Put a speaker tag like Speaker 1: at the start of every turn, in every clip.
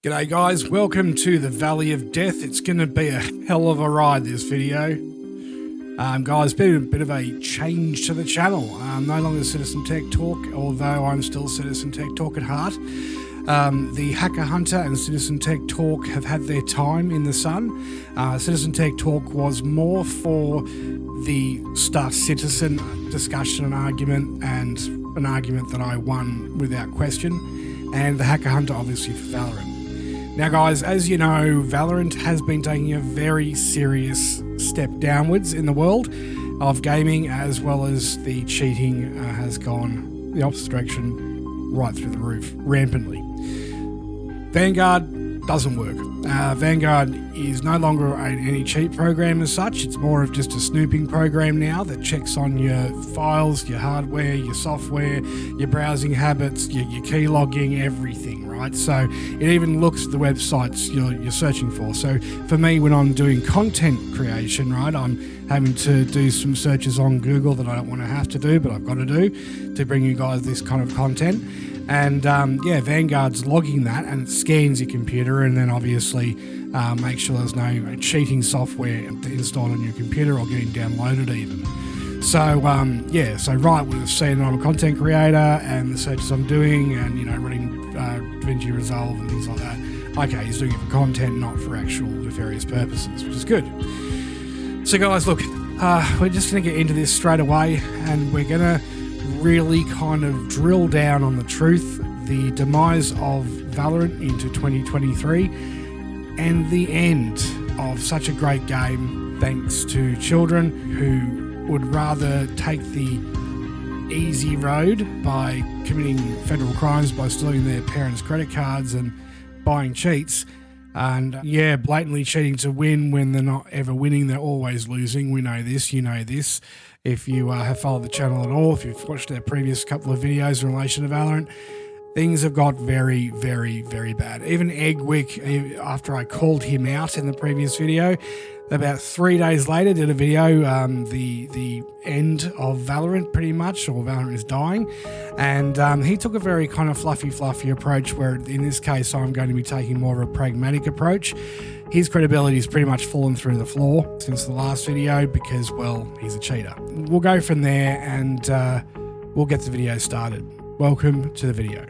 Speaker 1: G'day guys, welcome to the Valley of Death. It's going to be a hell of a ride, this video. Guys, been a bit of a change to the channel. No longer Citizen Tech Talk, although I'm still Citizen Tech Talk at heart. The Hacker Hunter and Citizen Tech Talk have had their time in the sun. Citizen Tech Talk was more for the Star Citizen discussion and argument an argument that I won without question. And the Hacker Hunter obviously for Valorant. Now guys, as you know, Valorant has been taking a very serious step downwards in the world of gaming, as well as the cheating has gone the opposite direction right through the roof, rampantly. Vanguard doesn't work. Vanguard is no longer any cheat program as such. It's more of just a snooping program now that checks on your files, your hardware, your software, your browsing habits, your key logging, everything, right? So it even looks at the websites you're searching for. So for me, when I'm doing content creation, right, I'm having to do some searches on Google that I don't want to have to do, but I've got to do to bring you guys this kind of content. And yeah, Vanguard's logging that, and it scans your computer, and then obviously make sure there's no cheating software installed on your computer or getting downloaded even. So yeah, so Riot would have seen that I'm a content creator and the searches I'm doing, and running DaVinci Resolve and things like that. Okay, he's doing it for content, not for actual nefarious purposes, which is good. So guys, look, we're just going to get into this straight away, and we're going to really kind of drill down on the truth, the demise of Valorant into 2023, and the end of such a great game thanks to children who would rather take the easy road by committing federal crimes by stealing their parents' credit cards and buying cheats. And yeah, blatantly cheating to win when they're not ever winning, they're always losing. We know this, you know this. If you have followed the channel at all, if you've watched our previous couple of videos in relation to Valorant, things have got very, very, very bad. Even Eggwick, after I called him out in the previous video, about 3 days later did a video, the end of Valorant pretty much, or Valorant is dying. And he took a very kind of fluffy approach, where in this case I'm going to be taking more of a pragmatic approach. His credibility has pretty much fallen through the floor since the last video because, well, he's a cheater. We'll go from there, and we'll get the video started. Welcome to the video.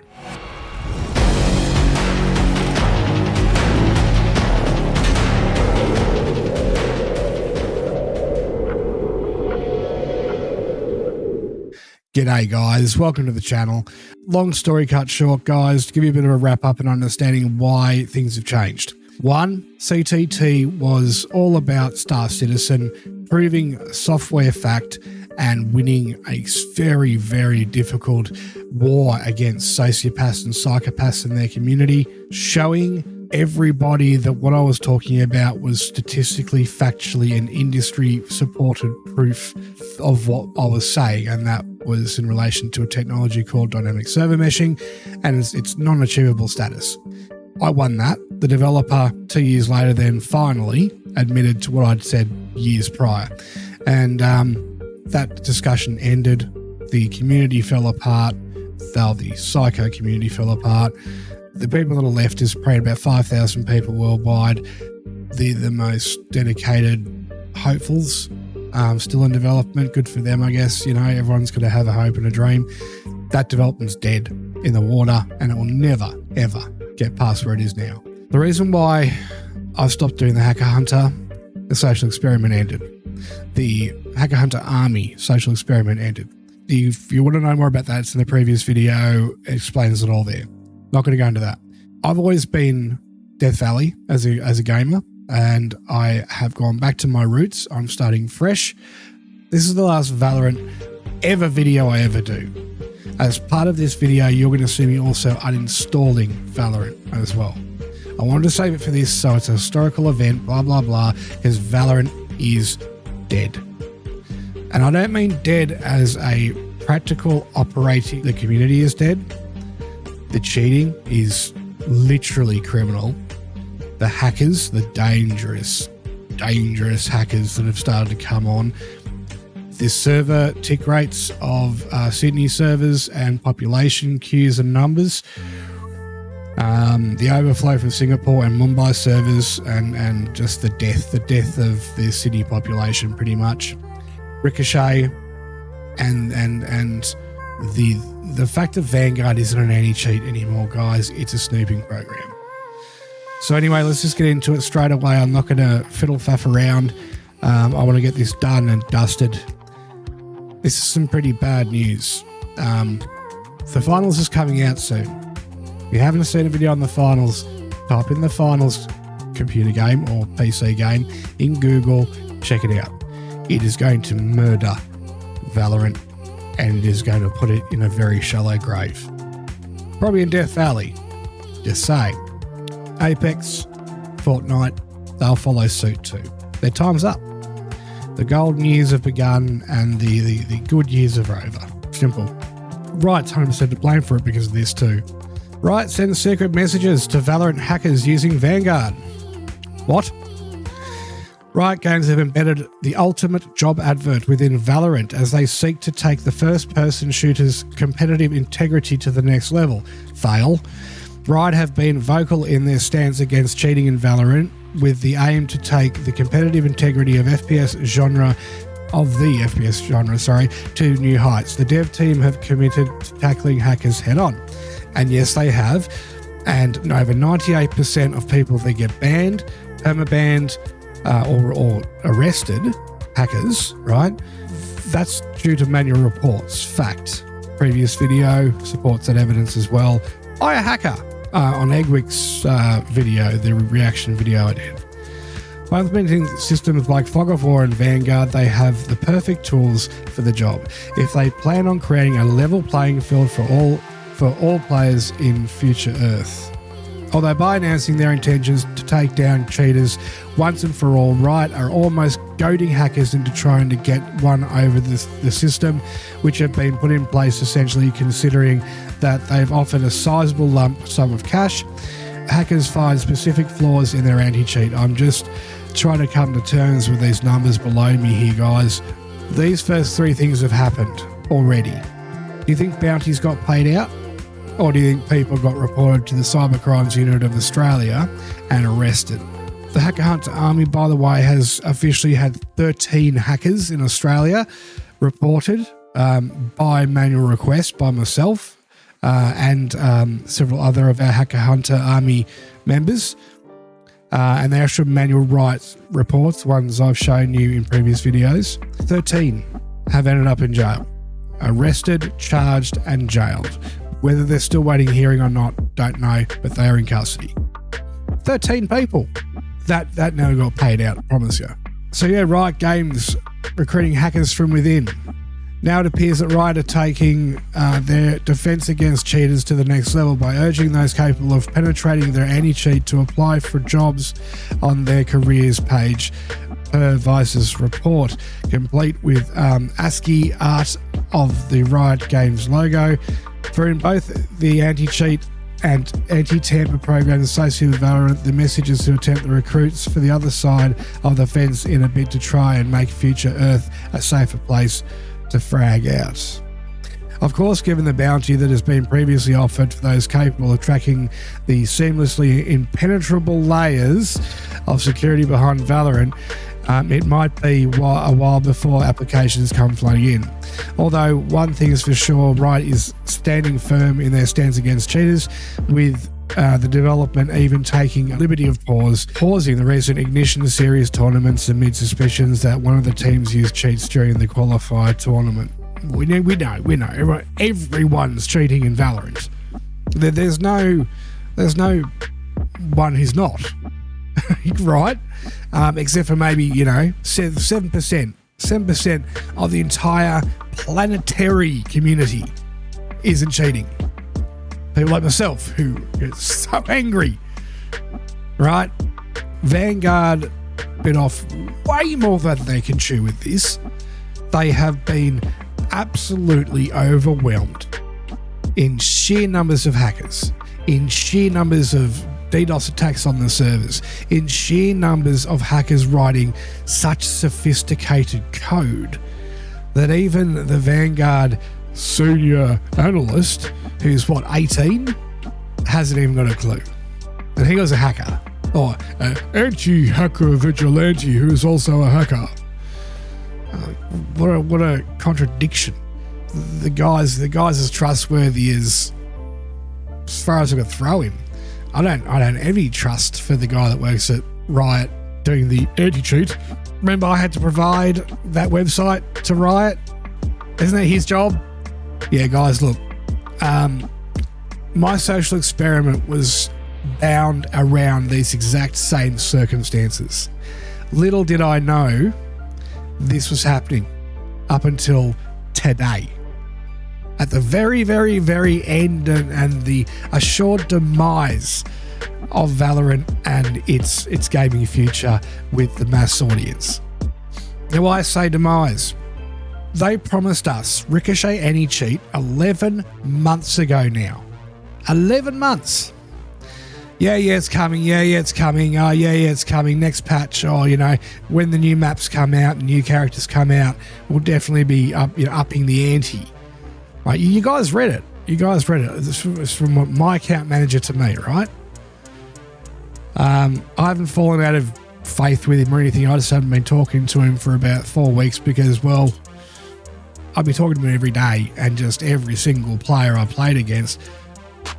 Speaker 1: G'day guys, welcome to the channel. Long story cut short, guys, to give you a bit of a wrap up and understanding why things have changed. One, CTT was all about Star Citizen proving software fact and winning a very, very difficult war against sociopaths and psychopaths in their community, showing everybody that what I was talking about was statistically, factually, and industry-supported proof of what I was saying, and that was in relation to a technology called dynamic server meshing and its non-achievable status. I won that. The developer 2 years later then finally admitted to what I'd said years prior. And that discussion ended. The community fell apart. The psycho community fell apart. The people that are left is probably about 5,000 people worldwide. They're the most dedicated hopefuls, still in development. Good for them, I guess. Everyone's got to have a hope and a dream. That development's dead in the water, and it will never, ever get past where it is now. The reason why I've stopped doing the Hacker Hunter, the social experiment ended. The Hacker Hunter Army social experiment ended. If you want to know more about that, it's in the previous video. It explains it all there. Not going to go into that. I've always been Death Valley as a gamer, and I have gone back to my roots. I'm starting fresh. This is the last Valorant ever video I ever do. As part of this video, you're going to see me also uninstalling Valorant as well. I wanted to save it for this, so it's a historical event, blah, blah, blah, because Valorant is dead. And I don't mean dead as a practical operating, the community is dead. The cheating is literally criminal. The hackers, the dangerous hackers that have started to come on. The server tick rates of Sydney servers and population queues and numbers The overflow from Singapore and Mumbai servers, and just the death of the city population, pretty much. Ricochet, and the fact that Vanguard isn't an anti-cheat anymore, guys. It's a snooping program. So anyway, let's just get into it straight away. I'm not going to fiddle-faff around. I want to get this done and dusted. This is some pretty bad news. The finals is coming out soon. If you haven't seen a video on the finals, type in the finals computer game or PC game in Google, check it out. It is going to murder Valorant, and it is going to put it in a very shallow grave. Probably in Death Valley. Just saying. Apex, Fortnite, they'll follow suit too. Their time's up. The golden years have begun and the good years are over. Simple. Riot's 100% to blame for it because of this too. Riot sends secret messages to Valorant hackers using Vanguard. What? Riot Games have embedded the ultimate job advert within Valorant as they seek to take the first-person shooter's competitive integrity to the next level. Fail. Riot have been vocal in their stance against cheating in Valorant, with the aim to take the competitive integrity of the FPS genre, to new heights. The dev team have committed to tackling hackers head-on. And yes, they have. And over 98% of people that get banned, permabanned, or arrested, hackers, right? That's due to manual reports. Fact. Previous video supports that evidence as well. I a hacker on Eggwick's video, the reaction video I did. By implementing systems like Fog of War and Vanguard, they have the perfect tools for the job. If they plan on creating a level playing field for all players in future Earth. Although by announcing their intentions to take down cheaters once and for all, Riot are almost goading hackers into trying to get one over the system, which have been put in place essentially considering that they've offered a sizable lump sum of cash. Hackers find specific flaws in their anti-cheat. I'm just trying to come to terms with these numbers below me here, guys. These first three things have happened already. Do you think bounties got paid out? Or do you think people got reported to the Cybercrimes Unit of Australia and arrested? The Hacker Hunter Army, by the way, has officially had 13 hackers in Australia reported by manual request by myself and several other of our Hacker Hunter Army members. And the actual manual rights reports, ones I've shown you in previous videos, 13 have ended up in jail. Arrested, charged and jailed. Whether they're still waiting a hearing or not, don't know, but they are in custody. 13 people. That never got paid out, I promise you. So yeah, Riot Games recruiting hackers from within. Now it appears that Riot are taking their defense against cheaters to the next level by urging those capable of penetrating their anti-cheat to apply for jobs on their careers page, per Vice's report, complete with ASCII art of the Riot Games logo. For in both the anti-cheat and anti-tamper programs associated with Valorant, the message is to attempt the recruits for the other side of the fence in a bid to try and make future Earth a safer place to frag out. Of course, given the bounty that has been previously offered for those capable of tracking the seamlessly impenetrable layers of security behind Valorant, it might be a while before applications come flooding in. Although one thing is for sure, Riot is standing firm in their stance against cheaters, with the development even taking a liberty of pausing the recent Ignition Series tournaments amid suspicions that one of the teams used cheats during the qualifier tournament. We know. Everyone's cheating in Valorant. There's no one who's not. Right? Except for maybe, 7% of the entire planetary community isn't cheating. People like myself who get so angry, right? Vanguard bit off way more than they can chew with this. They have been absolutely overwhelmed in sheer numbers of hackers, in sheer numbers of DDoS attacks on the servers, in sheer numbers of hackers writing such sophisticated code that even the Vanguard senior analyst, who's 18, hasn't even got a clue. And he was a hacker, or an anti-hacker vigilante who is also a hacker. What a contradiction. The guy's as trustworthy as far as I could throw him. I don't have any trust for the guy that works at Riot doing the anti-cheat. Remember, I had to provide that website to Riot. Isn't that his job? Yeah, guys, look. My social experiment was bound around these exact same circumstances. Little did I know this was happening up until today. At the very, very, very end and the assured demise of Valorant and its gaming future with the mass audience. Now, why I say demise? They promised us Ricochet Anti-Cheat 11 months ago now. 11 months. Yeah, it's coming. Yeah, it's coming. Oh, yeah, it's coming. Next patch. Oh, when the new maps come out and new characters come out, we'll definitely be upping the ante. Right, you guys read it. It's from my account manager to me, right? I haven't fallen out of faith with him or anything. I just haven't been talking to him for about 4 weeks because, well, I'd be talking to him every day and just every single player I played against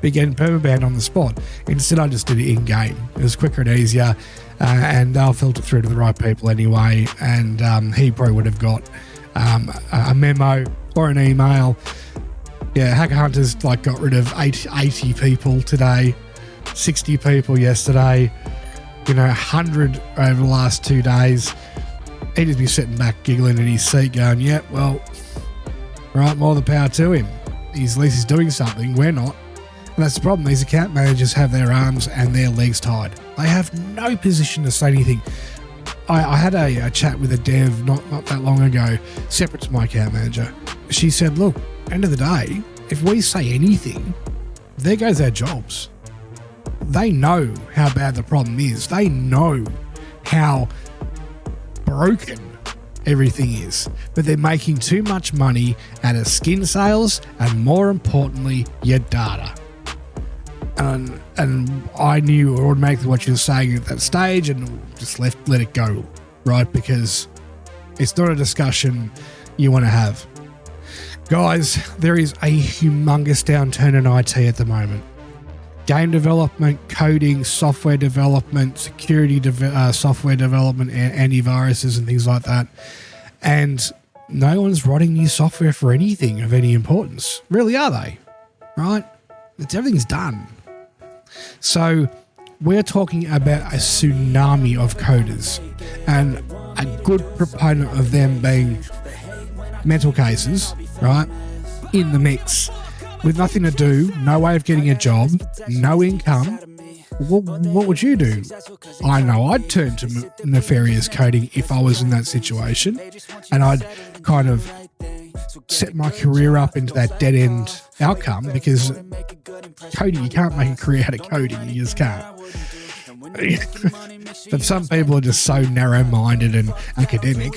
Speaker 1: be getting permabanned on the spot. Instead, I just did it in-game. It was quicker and easier, and they'll filter through to the right people anyway, and he probably would have got a memo or an email. Yeah, Hacker Hunters got rid of 80 people today, 60 people yesterday, 100 over the last 2 days. He'd just be sitting back giggling in his seat going, yeah, well, right, more the power to him. At least he's doing something, we're not. And that's the problem. These account managers have their arms and their legs tied. They have no position to say anything. I had a chat with a dev not that long ago, separate to my account manager. She said, look, end of the day, if we say anything, there goes our jobs. They know how bad the problem is. They know how broken everything is, but they're making too much money out of skin sales and, more importantly, your data. And I knew automatically what you were saying at that stage and just let it go, right? Because it's not a discussion you want to have. Guys, there is a humongous downturn in IT at the moment. Game development, coding, software development, security software development, antiviruses and things like that. And no one's writing new software for anything of any importance. Really, are they? Right? Everything's done. So we're talking about a tsunami of coders, and a good proponent of them being mental cases, right, in the mix, with nothing to do, no way of getting a job, no income. What would you do? I know I'd turn to nefarious coding if I was in that situation, and I'd kind of set my career up into that dead-end outcome, because coding, you can't make a career out of coding, you just can't. But some people are just so narrow-minded and academic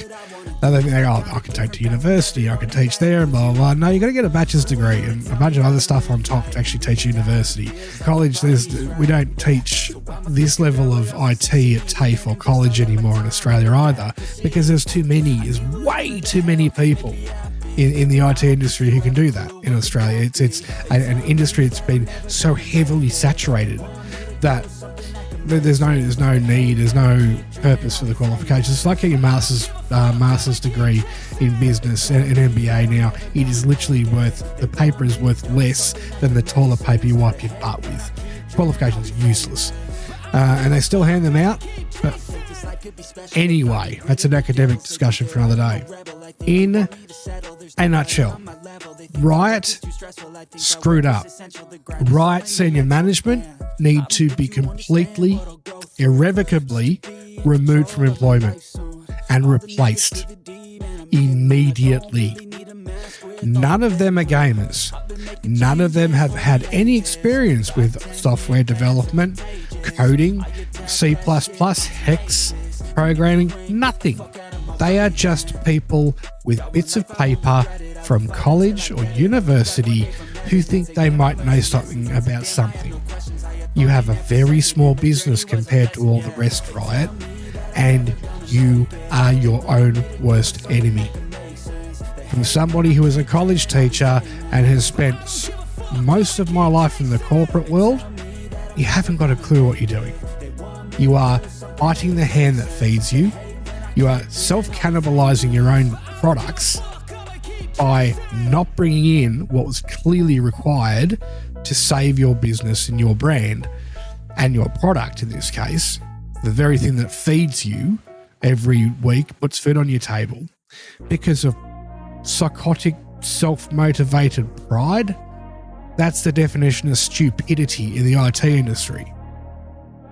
Speaker 1: that they think, oh, I can take to university, I can teach there, and blah, blah, blah. No, you've got to get a bachelor's degree and a bunch of other stuff on top to actually teach university. College, we don't teach this level of IT at TAFE or college anymore in Australia either, because there's way too many people in the IT industry who can do that in Australia. It's an industry that's been so heavily saturated that there's no need, there's no purpose for the qualifications. It's like getting a master's degree in business and an MBA now. It is literally the paper is worth less than the toilet paper you wipe your butt with. Qualifications are useless. And they still hand them out. But anyway, that's an academic discussion for another day. In a nutshell, Riot screwed up. Riot senior management need to be completely, irrevocably removed from employment and replaced immediately. None of them are gamers. None of them have had any experience with software development, coding, C++, Hex, programming, nothing. They are just people with bits of paper from college or university who think they might know something about something. You have a very small business compared to all the rest, Riot, and you are your own worst enemy. From somebody who is a college teacher and has spent most of my life in the corporate world, you haven't got a clue what you're doing. You are biting the hand that feeds you. You are self-cannibalizing your own products by not bringing in what was clearly required to save your business and your brand and your product in this case, the very thing that feeds you every week, puts food on your table, because of psychotic, self-motivated pride. That's the definition of stupidity in the IT industry.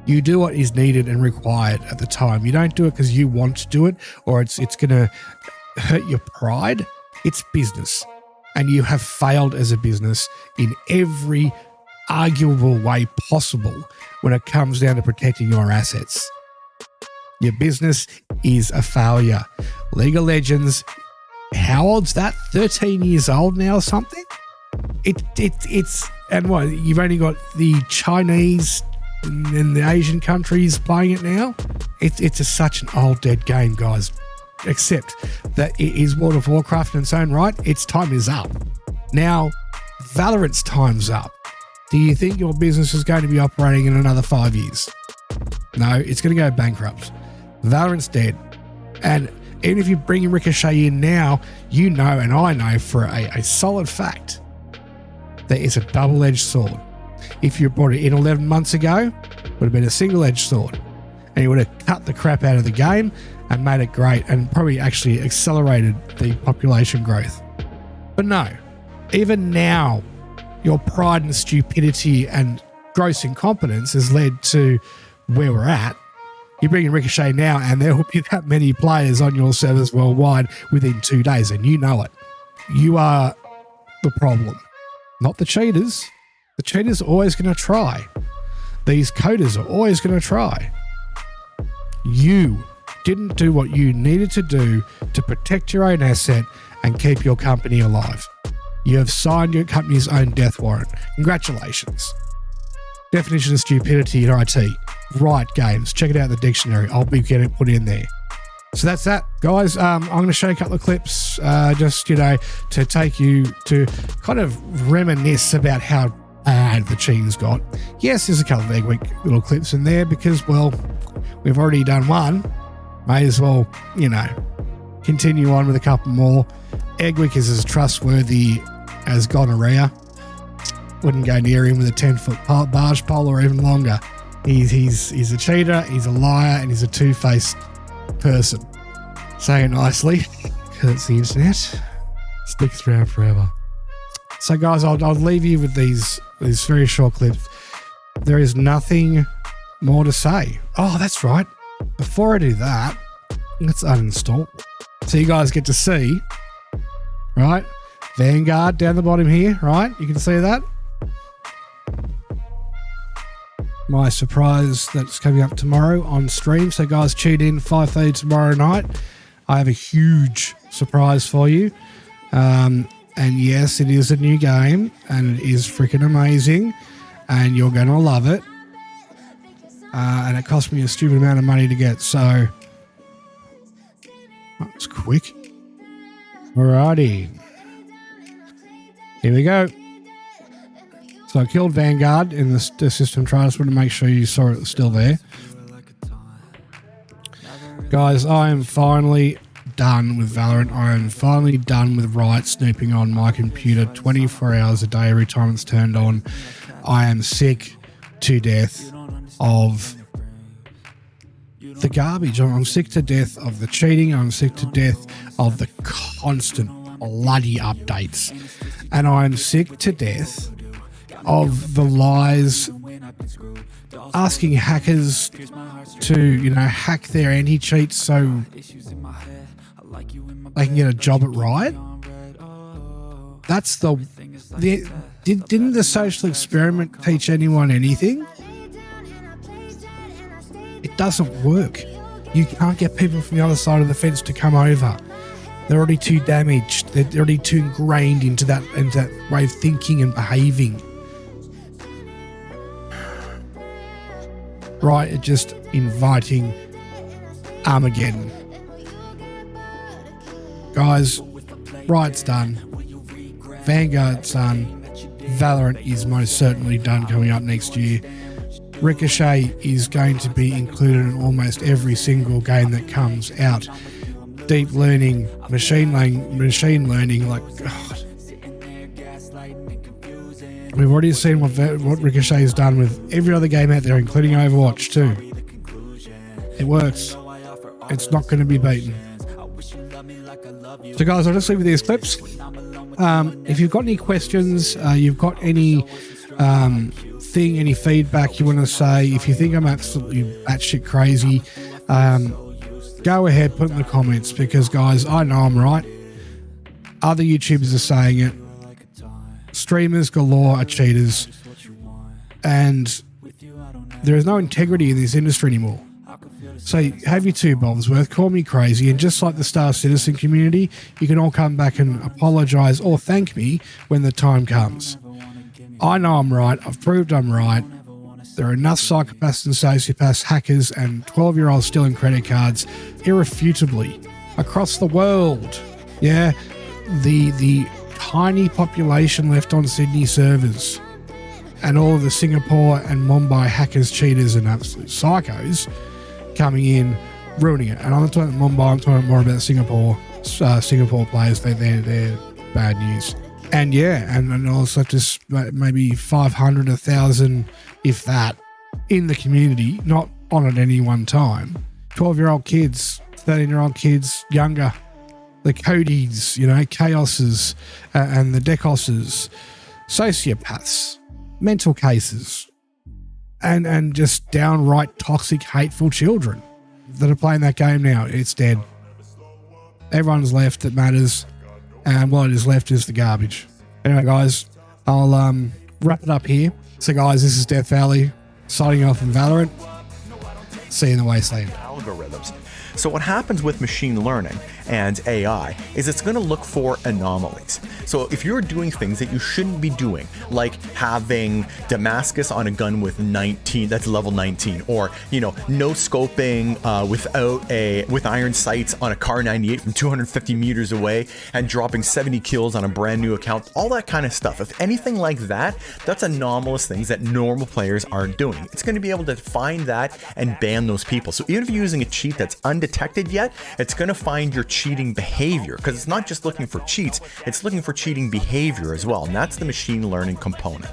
Speaker 1: You do what is needed and required at the time. You don't do it because you want to do it or it's going to hurt your pride. It's business. And you have failed as a business in every arguable way possible when it comes down to protecting your assets. Your business is a failure. League of Legends, how old's that? 13 years old now or something? It's and what, you've only got the Chinese and the Asian countries playing it now? It's such an old dead game, guys. Except that it is World of Warcraft in its own right. Its time is up. Now, Valorant's time's up. Do you think your business is going to be operating in another 5 years? No, it's going to go bankrupt. Valorant's dead. And even if you bring Ricochet in now, you know and I know for a solid fact that it's a double-edged sword. If you brought it in 11 months ago, it would have been a single-edged sword. And it would have cut the crap out of the game and made it great and probably actually accelerated the population growth. But no, even now, your pride and stupidity and gross incompetence has led to where we're at. You bring in Ricochet now and there will be that many players on your servers worldwide within 2 days, and you know it. You are the problem, not the cheaters. The cheaters are always going to try. These coders are always going to try. You didn't do what you needed to do to protect your own asset and keep your company alive. You have signed your company's own death warrant. Congratulations. Definition of stupidity in IT. Riot Games. Check it out in the dictionary. I'll be getting it put in there. So that's that, guys. I'm going to show you a couple of clips just, to take you to kind of reminisce about how bad the cheating's got. Yes, there's a couple of Egg Week little clips in there because, well, we've already done one. May as well, continue on with a couple more. Egg Week is as trustworthy as gonorrhea. Wouldn't go near him with a 10-foot barge pole or even longer. He's a cheater, he's a liar, and he's a two-faced person. Say it nicely, because it's the internet. Sticks around forever. So, guys, I'll leave you with these very short clips. There is nothing more to say. Oh, that's right. Before I do that, let's uninstall. So you guys get to see, right? Vanguard down the bottom here, right? You can see that. My surprise that's coming up tomorrow on stream. So guys, tune in 5:30 tomorrow night. I have a huge surprise for you. And yes, it is a new game and it is freaking amazing and you're going to love it. And it cost me a stupid amount of money to get, so that's quick. Alrighty. Here we go. So I killed Vanguard in the system trial. I just want to make sure you saw it was still there. Guys, I am finally done with Valorant. I am finally done with Riot snooping on my computer 24 hours a day every time it's turned on. I am sick to death of the garbage. I'm sick to death of the cheating. I'm sick to death of the constant bloody updates. And I'm sick to death of the lies, asking hackers to, hack their anti-cheats so they can get a job at Riot. That's didn't the social experiment teach anyone anything? It doesn't work. You can't get people from the other side of the fence to come over. They're already too damaged. They're already too ingrained into that way of thinking and behaving. Riot are just inviting Armageddon. Guys, Riot's done. Vanguard's done. Valorant is most certainly done coming up next year. Ricochet is going to be included in almost every single game that comes out. Deep learning, machine learning, like, God. We've already seen what Ricochet has done with every other game out there, including Overwatch too. It works. It's not going to be beaten. So guys, I'll just leave you these clips. If you've got any questions, you've got any any feedback you want to say, if you think I'm absolutely batshit crazy, go ahead, put in the comments, because guys, I know I'm right. Other YouTubers are saying it. Streamers galore are cheaters, and there is no integrity in this industry anymore. So have your two bobs worth, call me crazy, and just like the Star Citizen community, you can all come back and apologise or thank me when the time comes. I know I'm right. I've proved I'm right. There are enough psychopaths and sociopaths, hackers, and 12-year-olds stealing credit cards irrefutably across the world. Yeah, the tiny population left on Sydney servers, and all of the Singapore and Mumbai hackers, cheaters, and absolute psychos coming in, ruining it. And I'm not talking about Mumbai, I'm talking more about Singapore. Singapore players, they're bad news. And yeah, and also just maybe 500, 1,000, if that, in the community, not on at any one time. 12-year-old kids, 13-year-old kids, younger, the Codys, Chaoses, and the Decoses, sociopaths, mental cases, and just downright toxic, hateful children that are playing that game now. It's dead. Everyone's left that matters, and what is left is the garbage. Anyway, guys, I'll wrap it up here. So, guys, this is Death Valley signing off in Valorant. See you in the wasteland.
Speaker 2: Algorithms. So what happens with machine learning and AI is it's going to look for anomalies. So if you're doing things that you shouldn't be doing, like having Damascus on a gun with 19, that's level 19, or no scoping with iron sights on a Car 98 from 250 meters away and dropping 70 kills on a brand new account, all that kind of stuff. If anything like that, that's anomalous things that normal players aren't doing. It's going to be able to find that and ban those people. So even if you're using a cheat that's undetected yet, it's going to find your cheating behavior, because it's not just looking for cheats, it's looking for cheating behavior as well, and that's the machine learning component.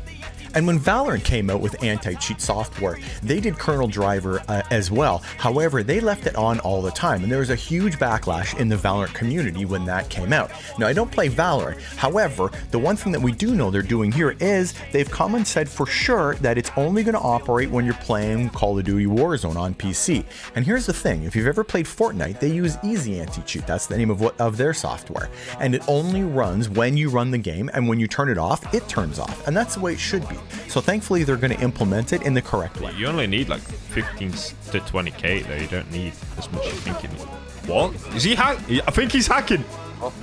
Speaker 2: And when Valorant came out with anti-cheat software, they did kernel driver as well. However, they left it on all the time, and there was a huge backlash in the Valorant community when that came out. Now, I don't play Valorant. However, the one thing that we do know they're doing here is they've come and said for sure that it's only going to operate when you're playing Call of Duty Warzone on PC. And here's the thing, if you've ever played Fortnite, they use Easy Anti-Cheat. That's the name of their software. And it only runs when you run the game, and when you turn it off, it turns off. And that's the way it should be. So thankfully they're going to implement it in the correct way.
Speaker 3: You only need like 15 to 20k though. You don't need as much as you think you need. What? Is he hack? I think he's hacking.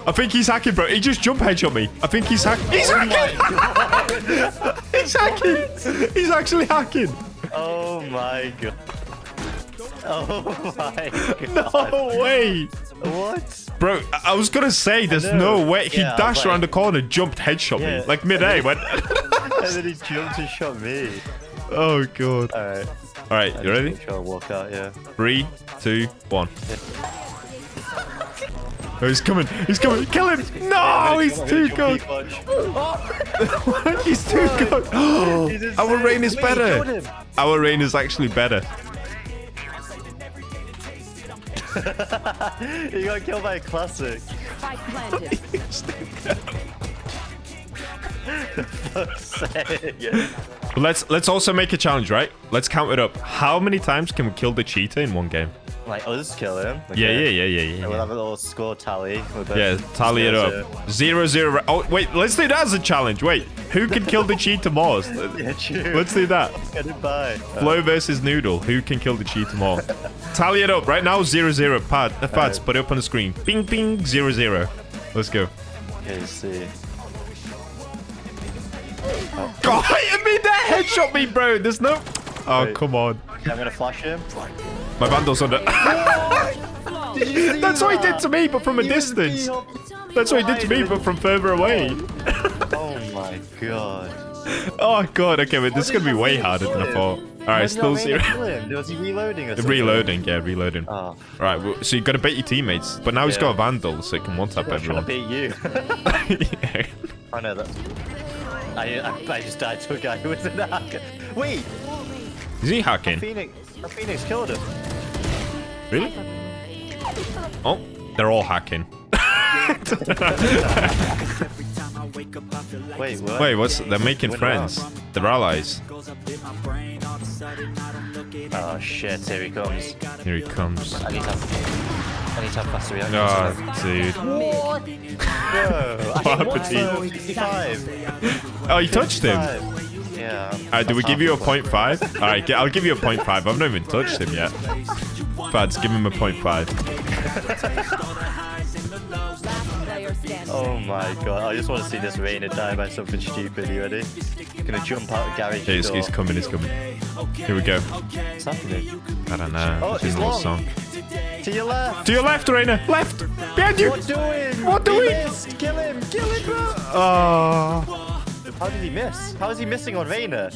Speaker 3: I think he's hacking, bro. He just jump headshot me. I think he's hacking. He's hacking! He's hacking! He's actually hacking.
Speaker 4: Oh my god. Oh my god.
Speaker 3: No way.
Speaker 4: What?
Speaker 3: Bro, I was gonna say there's no way. He dashed around the corner, jumped, headshot me. Like mid-A, went.
Speaker 4: And then he jumped and shot me.
Speaker 3: Oh god.
Speaker 4: Alright.
Speaker 3: Alright, you ready?
Speaker 4: Try to walk out, yeah.
Speaker 3: 3, 2, 1. Oh, he's coming. He's coming. Kill him. No, he's too good. He's too good. Our rain is better. Our rain is actually better.
Speaker 4: He got killed by a classic. For fuck's sake.
Speaker 3: But let's also make a challenge, right? Let's count it up. How many times can we kill the cheetah in one game?
Speaker 4: Like, I'll just kill him.
Speaker 3: Yeah.
Speaker 4: And we'll have a little score tally.
Speaker 3: Yeah, tally it up. 0-0. Oh, wait, let's do that as a challenge. Wait, who can kill the cheetah more?
Speaker 4: Yeah, true.
Speaker 3: Let's do that.
Speaker 4: Get it by.
Speaker 3: Flo versus Noodle. Who can kill the cheetah more? Tally it up. Right now, 0-0. Pads, put it up on the screen. Ping, ping, 0-0. Let's go.
Speaker 4: Okay, let's see.
Speaker 3: God, I mean, that headshot me, bro. There's no... Oh,
Speaker 4: Wait.
Speaker 3: come on.
Speaker 4: Okay, I'm gonna flash him.
Speaker 3: My Vandal's under... That's what he did to me, but from a distance. That's what he did to me, but from further away.
Speaker 4: Oh my god.
Speaker 3: Oh, God. Okay, but this is going to be way harder than I thought. All right, still 0.
Speaker 4: Was he reloading or something?
Speaker 3: Reloading, yeah, reloading.
Speaker 4: Oh.
Speaker 3: All right, well, so you got to bait your teammates. But now he's got a Vandal, so it can one-tap
Speaker 4: I'm trying to
Speaker 3: everyone.
Speaker 4: beat you.
Speaker 3: Yeah.
Speaker 4: I know that. I just died to a guy who was in a hacker. Wait!
Speaker 3: Is he hacking?
Speaker 4: Phoenix killed him.
Speaker 3: Really? Oh, they're all hacking.
Speaker 4: Wait, what?
Speaker 3: Wait, what's... They're making friends. They're allies.
Speaker 4: Oh shit, here he comes.
Speaker 3: Here he comes.
Speaker 4: I need to have faster reaction.
Speaker 3: Oh, dude.
Speaker 4: Bro,
Speaker 3: What happened to you?
Speaker 4: 55.
Speaker 3: Oh, you touched him.
Speaker 4: Yeah.
Speaker 3: Alright, do we give you a 0.5? Alright, I'll give you a 0.5. I've not even touched him yet. Fads, give him a 0.5.
Speaker 4: Oh my god, I just want to see this Reyna die by something stupid. You ready? Gonna jump out of garage
Speaker 3: Okay,
Speaker 4: door.
Speaker 3: he's coming, he's coming. Here we go.
Speaker 4: What's happening?
Speaker 3: I don't know.
Speaker 4: Oh,
Speaker 3: It's in
Speaker 4: he's
Speaker 3: a little
Speaker 4: long.
Speaker 3: song.
Speaker 4: To your left!
Speaker 3: To your left, Rainer! Left! Behind you!
Speaker 4: What doing?
Speaker 3: What
Speaker 4: He
Speaker 3: doing?
Speaker 4: missed. Kill him! Kill him, bro!
Speaker 3: Oh.
Speaker 4: How did he miss? How is he missing on Reyna?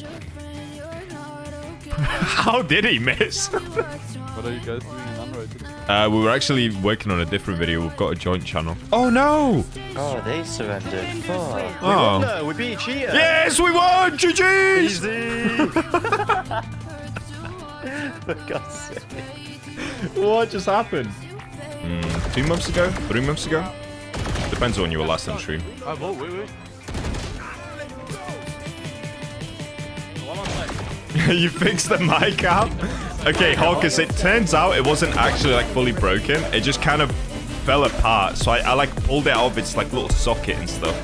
Speaker 3: How did he miss?
Speaker 5: What are you guys doing in Unrated?
Speaker 3: We were actually working on a different video. We've got a joint channel. Oh, no!
Speaker 4: Oh, they surrendered. Fuck.
Speaker 3: Oh.
Speaker 4: No, we beat Cheetah.
Speaker 3: Yes, we won! GG's!
Speaker 4: Easy! For God's sake.
Speaker 3: What just happened? 2 months ago? 3 months ago? Depends on when you were last on stream.
Speaker 5: Oh, whoa, wait.
Speaker 3: You fixed the mic out? Okay, Hawkins, it turns out it wasn't actually like fully broken. It just kind of fell apart. So I like pulled it out of its like little socket and stuff.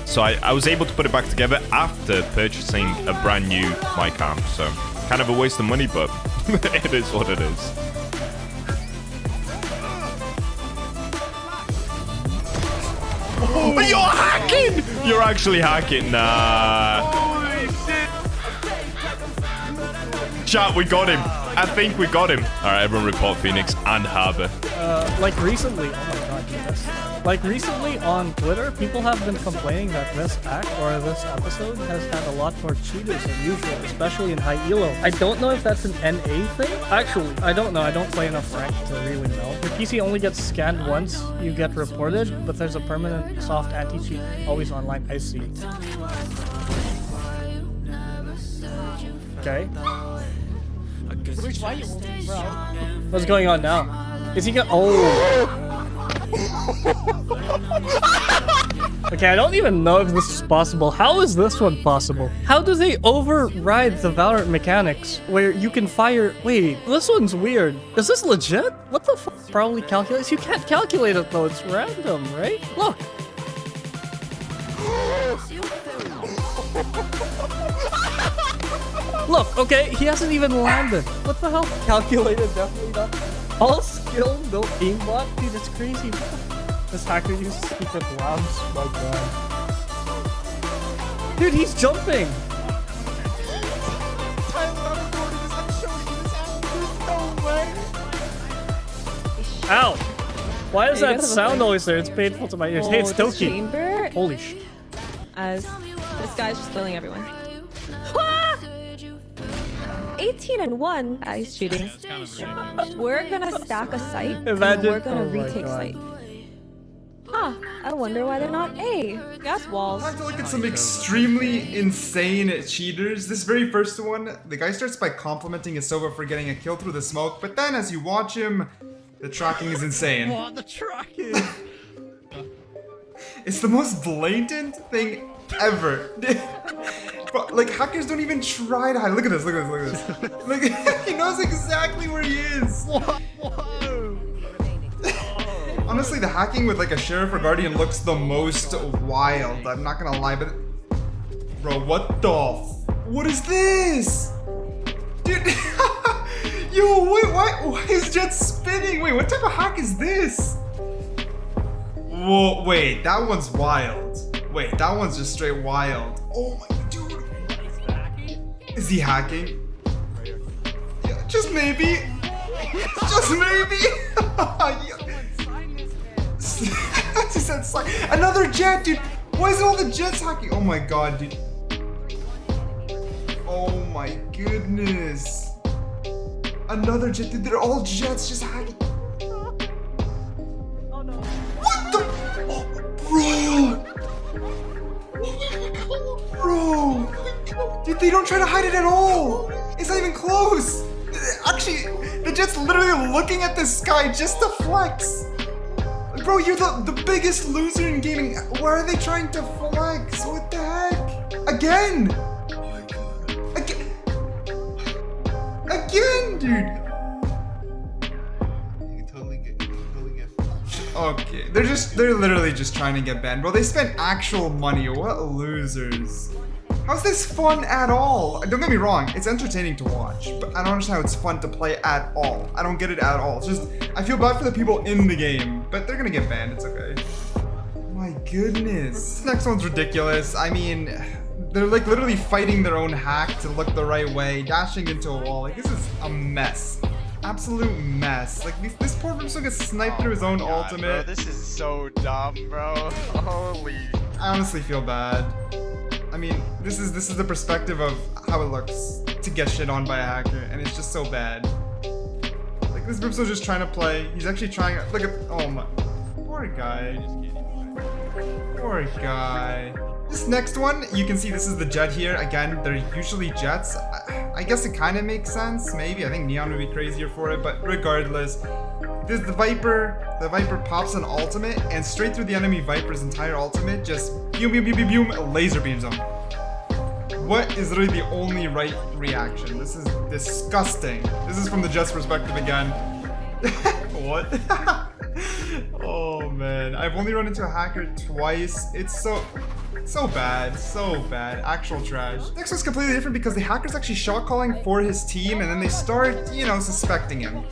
Speaker 3: So I was able to put it back together after purchasing a brand new mic arm. So kind of a waste of money, but it is what it is. Oh, you're hacking! You're actually hacking. Nah.
Speaker 5: Holy shit!
Speaker 3: Chat, we got him. I think we got him. All right, everyone report Phoenix and Harbor.
Speaker 6: Like recently, oh my god, yes. Like recently on Twitter, people have been complaining that this act or this episode has had a lot more cheaters than usual, especially in high elo. I don't know if that's an NA thing. Actually, I don't know. I don't play enough rank to really know. Your PC only gets scanned once, you get reported, but there's a permanent soft anti-cheat always online. I see. Okay. What's going on now? Is he gonna? Oh. Okay, I don't even know if this is possible. How is this one possible? How do they override the Valorant mechanics where you can fire? Wait, this one's weird. Is this legit? What the fuck? Probably calculates. You can't calculate it though. It's random, right? Look. Look, okay, he hasn't even landed. What the hell? Calculated, definitely not. All skill, no aimbot? Dude, it's crazy. This hacker uses secret labs. My god. Dude, he's jumping. Ow. Why is that sound always there? It's painful to my ears. Hey, it's Toki.
Speaker 7: Chamber,
Speaker 6: Holy shit.
Speaker 7: as this guy's just killing everyone. 18 and 1 ice shooting. We're gonna stack a site and
Speaker 6: Imagine-
Speaker 7: we're gonna
Speaker 6: oh my
Speaker 7: retake
Speaker 6: God.
Speaker 7: site. Huh, I wonder why they're not A. Gas walls.
Speaker 8: I have to look at some extremely insane cheaters. This very first one, the guy starts by complimenting his Sova for getting a kill through the smoke, but then as you watch him, the tracking is insane.
Speaker 5: What the tracking?
Speaker 8: It's the most blatant thing ever. But, like, hackers don't even try to hide. Look at this, look at this, look at this. Look, he knows exactly where he is. Honestly, the hacking with like a sheriff or guardian looks the most wild. I'm not gonna lie, but bro, what the? What is this, dude? Yo, wait, why is Jet spinning? Wait, what type of hack is this? Whoa, wait, that one's wild. Wait, that one's just straight wild. Oh my dude. Is he hacking? Yeah, just maybe. Just maybe. Yeah. He said another jet, dude. Why is it all the jets hacking? Oh my god, dude. Oh my goodness. Another jet, dude. They're all jets just hacking.
Speaker 6: Oh no.
Speaker 8: What the? Oh, bro. Bro. Dude, they don't try to hide it at all. It's not even close. Actually, the jet's literally looking at the sky just to flex. Bro, you're the biggest loser in gaming. Why are they trying to flex? What the heck? Again! Again, dude! Okay, they're literally just trying to get banned. Bro, they spent actual money. What losers. How's this fun at all? Don't get me wrong, it's entertaining to watch, but I don't understand how it's fun to play at all. I don't get it at all. It's just, I feel bad for the people in the game, but they're gonna get banned, it's okay. My goodness. This next one's ridiculous. I mean, they're like literally fighting their own hack to look the right way, dashing into a wall. Like, this is a mess. Absolute mess. Like, this poor person gets sniped through his own ultimate.
Speaker 9: Bro, this is so dumb, bro. Holy.
Speaker 8: I honestly feel bad. I mean, this is the perspective of how it looks to get shit on by a hacker, and it's just so bad. Like, this Brimstone's just trying to play. He's actually trying. Look at, oh my, poor guy. Poor guy. This next one, you can see this is the jet here. Again, they're usually jets. I guess it kind of makes sense, maybe. I think Neon would be crazier for it, but regardless, this the Viper pops an ultimate, and straight through the enemy Viper's entire ultimate, just boom, boom, boom, boom, boom, laser beams him. What is literally the only right reaction? This is disgusting. This is from the Jet's perspective again. What? Oh man, I've only run into a hacker twice. It's so bad, so bad. Actual trash. Next one's completely different because the hacker's actually shot calling for his team, and then they start, you know, suspecting him.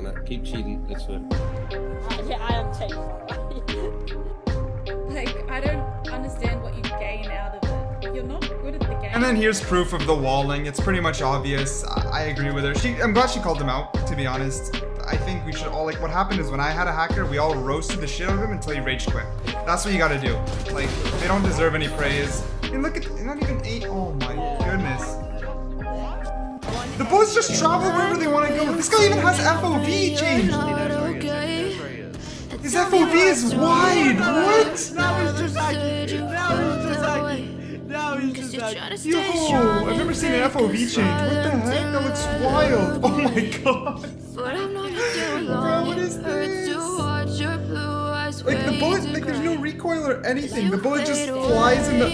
Speaker 10: No. Keep cheating. It's fine.
Speaker 11: Yeah, I am taking. Like, I don't understand what you gain out of it. You're not good at the game.
Speaker 8: And then here's proof of the walling. It's pretty much obvious. I agree with her. I'm glad she called him out, to be honest. I think we should all, like, what happened is when I had a hacker, we all roasted the shit out of him until he rage quit. That's what you gotta do. Like, they don't deserve any praise. And look at, not even 8. Oh my goodness. The bullets just travel wherever they want to go. This guy even has FOV changed. His FOV is wide. What?
Speaker 5: Now he's just like,
Speaker 8: Yo, I've never seen an FOV change. What the heck? That looks wild. Oh my god. Bro, what is this? Like, the bullet, like, there's no recoil or anything. The bullet just flies in the...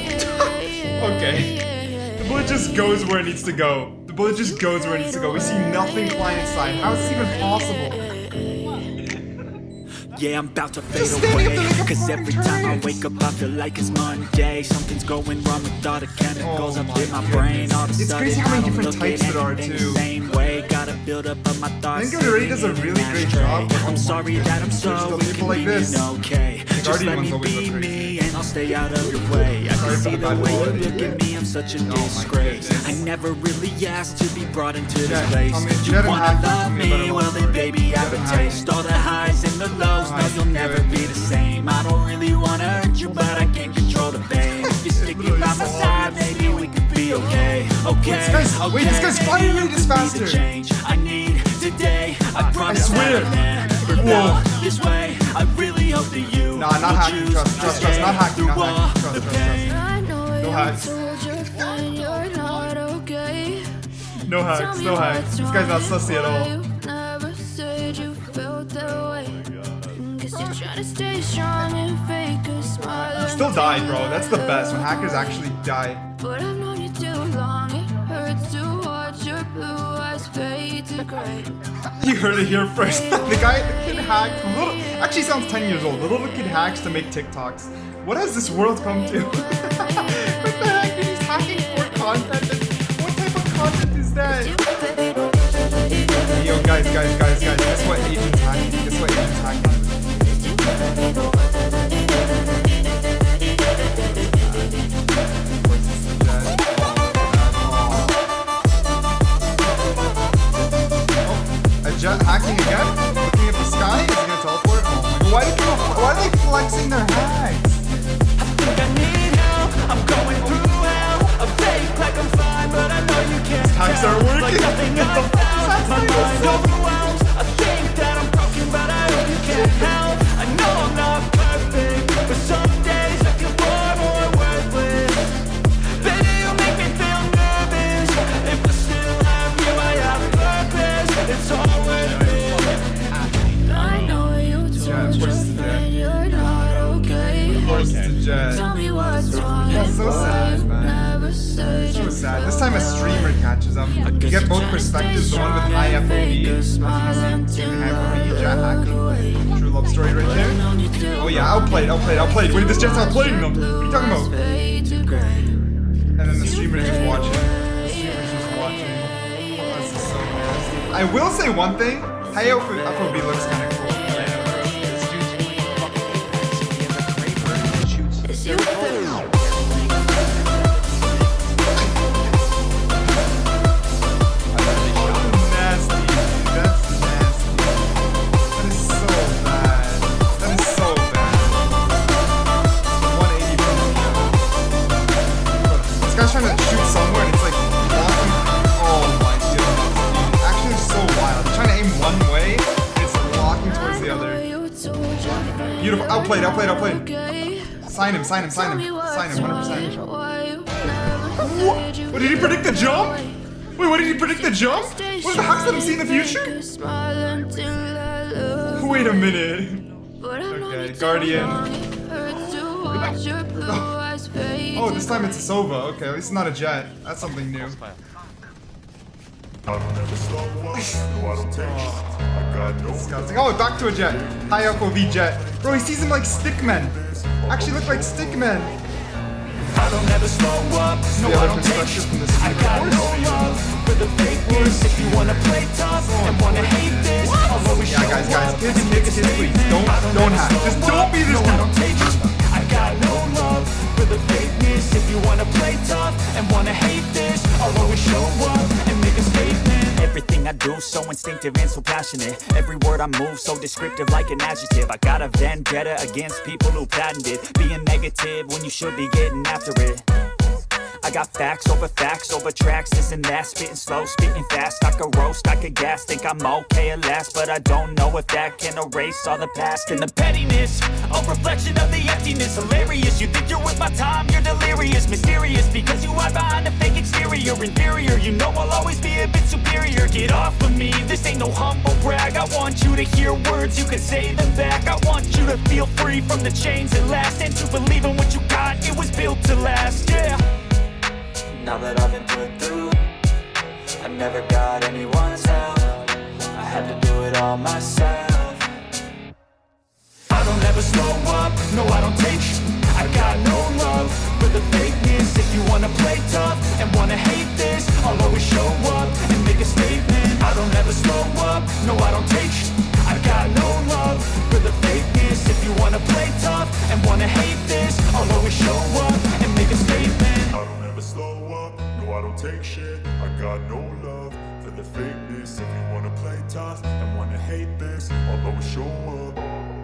Speaker 8: Okay. The bullet just goes where it needs to go. The bullet just goes where it needs to go. We see nothing client side. How is this even possible?
Speaker 12: Yeah, I'm about to fade away, cause every time I wake up I feel like it's Monday. Something's going wrong with all the chemicals up in my brain. All of a
Speaker 8: It's
Speaker 12: sudden
Speaker 8: crazy how
Speaker 12: I
Speaker 8: many
Speaker 12: don't
Speaker 8: different
Speaker 12: look
Speaker 8: types
Speaker 12: at
Speaker 8: there are
Speaker 12: anything the
Speaker 8: too.
Speaker 12: same way. Gotta build up of my thoughts.
Speaker 8: I think Ray does a really great job.
Speaker 12: I'm sorry that I'm so
Speaker 8: There's
Speaker 12: weak
Speaker 8: people like
Speaker 12: and
Speaker 8: this.
Speaker 12: okay. Just let me be me and I'll stay out of your way. I can see the way you look at me, I'm such a disgrace. I never really asked to be brought into this place. You wanna love me? Well then baby I have a taste. All the highs and the lows, no you'll never be the same. I don't really wanna hurt you, but I can't control the pain. If you're sticking by my side, maybe we could be okay. Okay,
Speaker 8: Wait, this guy's fighting me this faster.
Speaker 12: Change I need today. I promise
Speaker 8: swear.
Speaker 12: that I'll never go this way. I really hope that you
Speaker 8: Nah, not hacking. Trust. Not hacking. Trust. No hacks. No hacks. This guy's not sussy at all. He still died, bro. That's the best, when hackers actually die.
Speaker 5: But I've known you too long. It hurts to watch your blue eyes fade to gray.
Speaker 8: You heard it here first. The kid hacked. Actually sounds 10 years old. The little kid hacks to make TikToks. What has this world come to? What the heck? He's hacking for content. What type of content is that? Yo, guys. Guess what agent's hacking? Guess what agent's hacking? Jet hacking again? Looking at the sky? Is he gonna teleport? Oh my god. Why are they flexing their hacks?
Speaker 12: I think I need help. I'm going through hell. I'm fake like I'm fine, but I know you can't.
Speaker 8: Hacks are working.
Speaker 12: Like nothing I found. My mind overwhelms. I think that I'm broken, but I hope you can't help. I know I'm not perfect, but some days I feel far more worthless. Baby, you make me feel nervous. If I still have you, I have purpose. It's all worth it.
Speaker 5: I know you told your friend you're not okay. Tell me what's wrong.
Speaker 8: That's so sad, man. So sad. This time a streamer catches them. You get both perspectives, the one with high FOV. Jet hacking. True love story right there. Oh yeah, outplayed. Wait, this jet's outplaying them. What are you talking about? And then the streamer is just watching. Oh, this is so nasty. I will say one thing. High FOV looks kind of cool. Beautiful. Outplayed. Sign him. 100%. What, did he predict the jump? Wait, what did he predict the jump? What, the hacks let him see in the future? Wait a minute. Okay, Guardian. Oh, this time it's a Sova. Okay, at least it's not a jet. That's something new. Disgusting. Oh, back to a jet. High FOV jet. Bro, he sees him like stickmen. Actually look like stickmen.
Speaker 12: I don't ever slow up. No, I don't take shit. I got no love for the fakeness. If you wanna play tough and wanna hate this, I'll always show up.
Speaker 8: Guys, kids, please. Don't hack. Just don't be this dude.
Speaker 12: I got no love for the fakeness. If you wanna play tough and wanna hate this, I'll always show up and make a statement. Everything I do so instinctive and so passionate. Every word I move so descriptive like an adjective. I got a vendetta against people who patented being negative when you should be getting after it. I got facts over tracks, this and that. Spitting slow, spitting fast. I could roast, I could gas. Think I'm okay at last, but I don't know if that can erase all the past. And the pettiness, a reflection of the emptiness. Hilarious, you think you're worth my time, you're delirious. Mysterious, because you hide behind a fake exterior. Inferior, you know I'll always be a bit superior. Get off of me, this ain't no humble brag. I want you to hear words, you can say them back. I want you to feel free from the chains at last, and to believe in what you got, it was built to last, yeah. Now that I've been put through, I never got anyone's help. I had to do it all myself. I don't ever slow up, no I don't take sh**. I got no love for the fakeness. If you wanna play tough and wanna hate this, I'll always show up and make a statement. I don't ever slow up, no I don't take sh**. I got no love for the fakeness. If you wanna play tough and wanna hate this, I'll always show up and make a statement. I don't ever slow up, no I don't take shit. I got no love for the fakeness. If you wanna play tough and wanna hate this, I'll always show up.